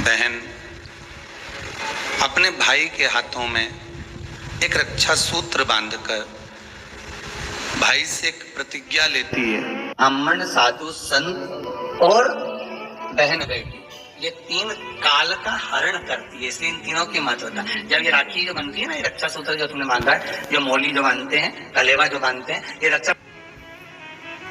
बहन अपने भाई के हाथों में एक रक्षा सूत्र बांधकर भाई से एक प्रतिज्ञा लेती है। ब्राह्मण, साधु, संत और बहन बेटी, ये तीन काल का हरण करती है, इसलिए इन तीनों की महत्वता। जब ये राखी जो बनती है ना, ये रक्षा सूत्र जो तुमने बांधा है, जो मोली जो बांधते हैं, कलेवा जो बांधते हैं, ये रक्षा।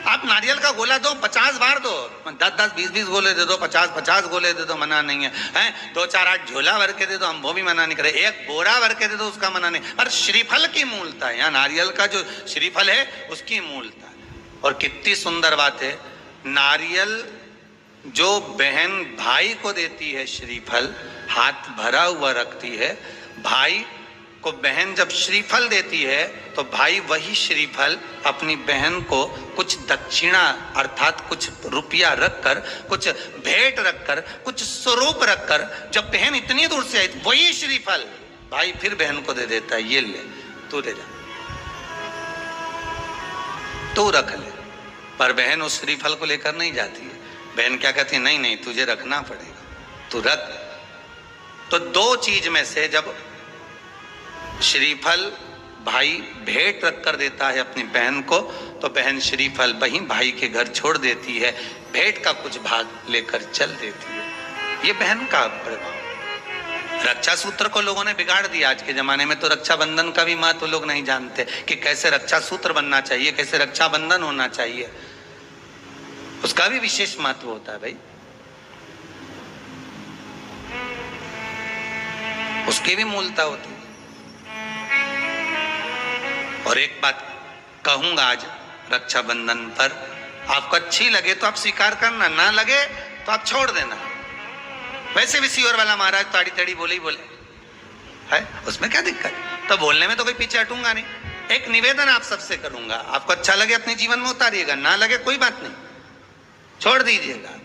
आप नारियल का गोला दो, 50 बार दो, 10-10, 20-20 गोले दे दो, 50-50 गोले दे दो, मना नहीं है, हैं? 2-4-8 झोला भर के दे दो, हम वो भी मना नहीं करे, एक बोरा भर के दे दो, उसका मना नहीं। पर श्रीफल की मूलता है, यहाँ नारियल का जो श्रीफल है उसकी मूलता है। और कितनी सुंदर बात है, नारियल जो बहन भाई को देती है, श्रीफल हाथ भरा हुआ रखती है, भाई को बहन जब श्रीफल देती है तो भाई वही श्रीफल अपनी बहन को कुछ दक्षिणा अर्थात कुछ रुपया रखकर, कुछ भेंट रखकर, कुछ स्वरूप रखकर, जब बहन इतनी दूर से आई तो वही श्रीफल भाई फिर बहन को दे देता है, ये ले तू दे जा, तू रख ले। पर बहन उस श्रीफल को लेकर नहीं जाती है, बहन क्या कहती है, नहीं नहीं तुझे रखना पड़ेगा, तू रख। तो दो चीज में से जब श्रीफल भाई भेंट रख कर देता है अपनी बहन को, तो बहन श्रीफल वहीं भाई के घर छोड़ देती है, भेंट का कुछ भाग लेकर चल देती है। ये बहन का प्रभाव। रक्षा सूत्र को लोगों ने बिगाड़ दिया आज के जमाने में, तो रक्षाबंधन का भी महत्व लोग नहीं जानते कि कैसे रक्षा सूत्र बनना चाहिए, कैसे रक्षाबंधन होना चाहिए, उसका भी विशेष महत्व होता है भाई, उसकी भी मूलता होती है। और एक बात कहूंगा आज रक्षाबंधन पर, आपको अच्छी लगे तो आप स्वीकार करना, ना लगे तो आप छोड़ देना। वैसे भी सीवर वाला महाराज ताड़ी ताड़ी बोले ही बोले है, उसमें क्या दिक्कत, तो बोलने में तो कोई पीछे हटूंगा नहीं। एक निवेदन आप सबसे करूंगा, आपको अच्छा लगे अपने जीवन में उतारिएगा, ना लगे कोई बात नहीं, छोड़ दीजिएगा,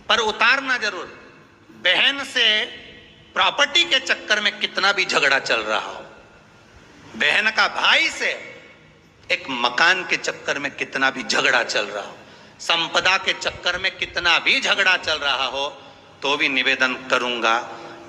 पर उतारना जरूर। बहन से प्रॉपर्टी के चक्कर में कितना भी झगड़ा चल रहा हो, बहन का भाई से एक मकान के चक्कर में कितना भी झगड़ा चल रहा हो, संपदा के चक्कर में कितना भी झगड़ा चल रहा हो, तो भी निवेदन करूंगा,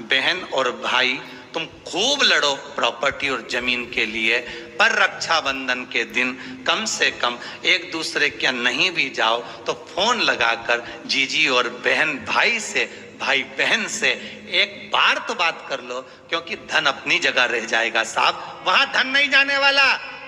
बहन और भाई तुम खूब लड़ो प्रॉपर्टी और जमीन के लिए, पर रक्षाबंधन के दिन कम से कम एक दूसरे के नहीं भी जाओ तो फोन लगाकर जीजी और बहन भाई से, भाई बहन से एक बार तो बात कर लो, क्योंकि धन अपनी जगह रह जाएगा साहब, वहां धन नहीं जाने वाला,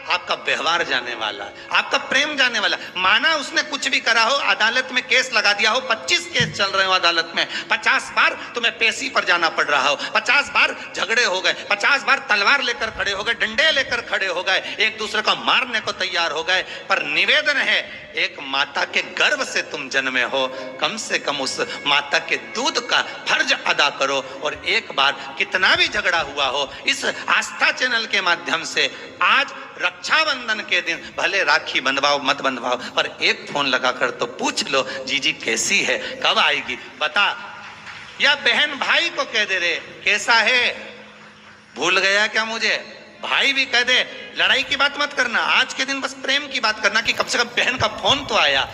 आपका व्यवहार जाने वाला, आपका प्रेम जाने वाला। माना उसने कुछ भी करा हो, अदालत में केस लगा दिया हो, 25 केस चल रहे हो अदालत में, 50 बार तुम्हें पेशी पर जाना पड़ रहा हो, 50 बार झगड़े हो गए, 50 बार तलवार लेकर खड़े हो गए, डंडे लेकर खड़े हो गए, एक दूसरे को मारने को तैयार हो गए, पर निवेदन है, एक माता के गर्भ से तुम जन्मे हो, कम से कम उस माता के दूध का फर्ज अदा करो। और एक बार कितना भी झगड़ा हुआ हो, इस आस्था चैनल के माध्यम से आज रक्षाबंधन के दिन भले राखी बंधवाओ मत बंधवाओ, पर एक फोन लगाकर तो पूछ लो, जीजी कैसी है, कब आएगी बता, या बहन भाई को कह दे रे कैसा है, भूल गया क्या मुझे, भाई भी कह दे, लड़ाई की बात मत करना, आज के दिन बस प्रेम की बात करना कि कम से कम बहन का फोन तो आया।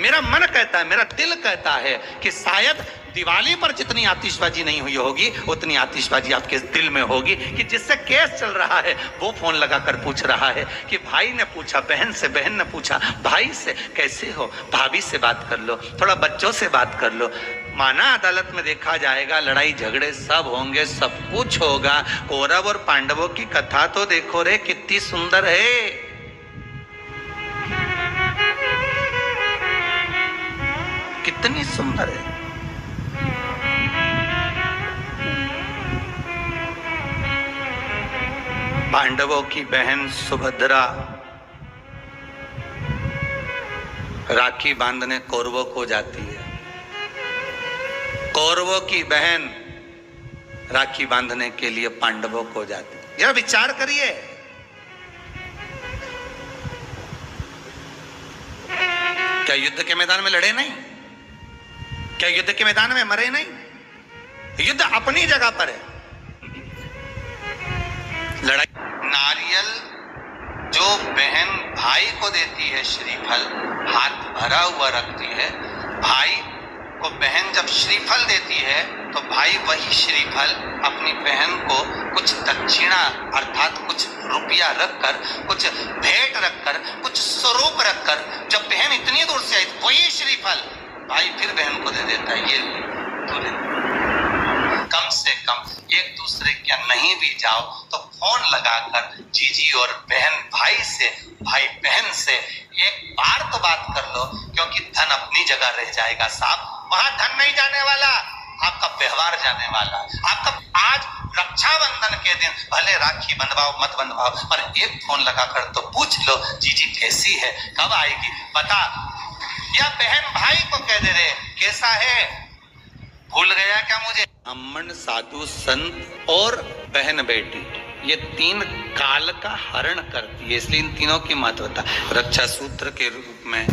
मेरा मन कहता है, मेरा दिल कहता है कि शायद दिवाली पर जितनी आतिशबाजी नहीं हुई होगी, उतनी आतिशबाजी आपके दिल में होगी कि जिससे केस चल रहा है वो फोन लगाकर पूछ रहा है कि भाई ने पूछा बहन से, बहन ने पूछा भाई से, कैसे हो, भाभी से बात कर लो, थोड़ा बच्चों से बात कर लो। माना अदालत में देखा जाएगा, लड़ाई झगड़े सब होंगे, सब कुछ होगा, कौरव और पांडवों की कथा तो देखो रे कितनी सुंदर है, कितनी सुंदर है। पांडवों की बहन सुभद्रा राखी बांधने कौरवों को जाती है, कौरवों की बहन राखी बांधने के लिए पांडवों को जाती है। जरा विचार करिए, क्या युद्ध के मैदान में लड़े नहीं, क्या युद्ध के मैदान में मरे नहीं, युद्ध अपनी जगह पर है। लड़ाई नारियल जो बहन भाई को देती है, श्रीफल हाथ भरा हुआ रखती है, भाई को बहन जब श्रीफल देती है तो भाई वही श्रीफल अपनी बहन को कुछ दक्षिणा अर्थात कुछ रुपया रखकर, कुछ भेंट रखकर, कुछ स्वरूप रखकर, जब बहन इतनी दूर से आई वही श्रीफल भाई फिर बहन को दे देता है, ये तू ले। कम से कम एक दूसरे के नहीं भी जाओ तो फोन लगाकर जीजी और बहन भाई से, भाई बहन से एक बार तो बात कर लो, क्योंकि धन अपनी जगह रह जाएगा साहब, वहां धन नहीं जाने वाला, आपका व्यवहार जाने वाला। आपका आज रक्षाबंधन के दिन भले राखी बंधवाओ मत बंधवाओ, पर एक फोन लगाकर तो पूछ लो जीजी कैसी है, कब आएगी बता, या बहन भाई को कह दे रहे कैसा है, भूल गया क्या मुझे। ब्राह्मण, साधु, संत और बहन बेटी, ये तीन काल का हरण करती है, इसलिए इन तीनों की महत्वता। रक्षा सूत्र के रूप में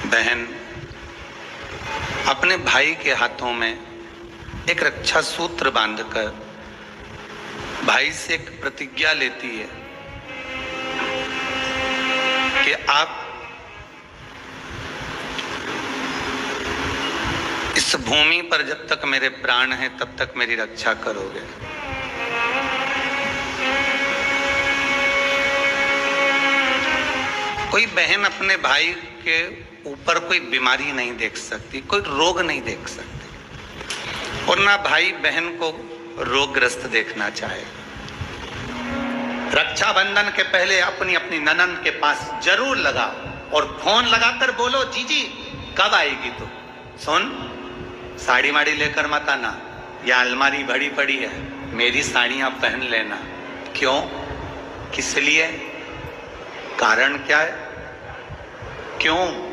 बहन अपने भाई के हाथों में एक रक्षा सूत्र बांधकर भाई से एक प्रतिज्ञा लेती है कि आप इस भूमि पर जब तक मेरे प्राण हैं तब तक मेरी रक्षा करोगे। कोई बहन अपने भाई के ऊपर कोई बीमारी नहीं देख सकती, कोई रोग नहीं देख सकती, और ना भाई बहन को रोगग्रस्त देखना चाहे। रक्षाबंधन के पहले अपनी अपनी ननंद के पास जरूर लगाओ और फोन लगाकर बोलो जीजी कब आएगी तू, सुन साड़ी माड़ी लेकर मत आना, या अलमारी भरी पड़ी है मेरी साड़ियां पहन लेना। क्यों, किस लिए, कारण क्या है, क्यों।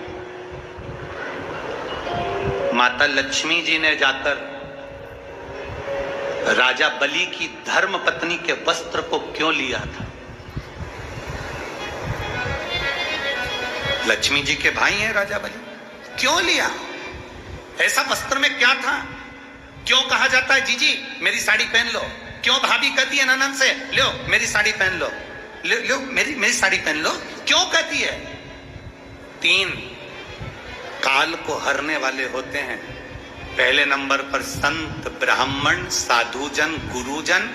माता लक्ष्मी जी ने जाकर राजा बलि की धर्म पत्नी के वस्त्र को क्यों लिया था। लक्ष्मी जी के भाई हैं राजा बलि, क्यों लिया, ऐसा वस्त्र में क्या था, क्यों कहा जाता है जीजी मेरी साड़ी पहन लो, क्यों भाभी कहती है ननद से लो मेरी साड़ी पहन लो, लो मेरी साड़ी पहन लो, क्यों कहती है। तीन काल को हरने वाले होते हैं। पहले नंबर पर संत, ब्राह्मण, साधुजन, गुरुजन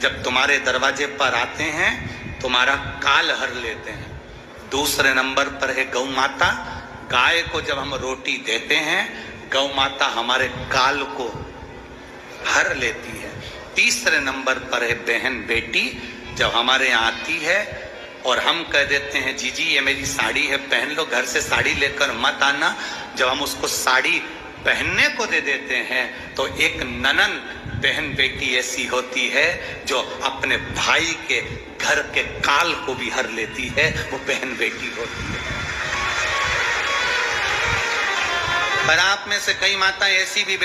जब तुम्हारे दरवाजे पर आते हैं तुम्हारा काल हर लेते हैं। दूसरे नंबर पर है गौ माता, गाय को जब हम रोटी देते हैं गौ माता हमारे काल को हर लेती है। तीसरे नंबर पर है बहन बेटी, जब हमारे यहाँ आती है और हम कह देते हैं जीजी ये मेरी साड़ी है पहन लो, घर से साड़ी लेकर मत आना, जब हम उसको साड़ी पहनने को दे देते हैं तो एक ननन बहन बेटी ऐसी होती है जो अपने भाई के घर के काल को भी हर लेती है, वो बहन बेटी होती है। पर आप में से कई माताएं ऐसी भी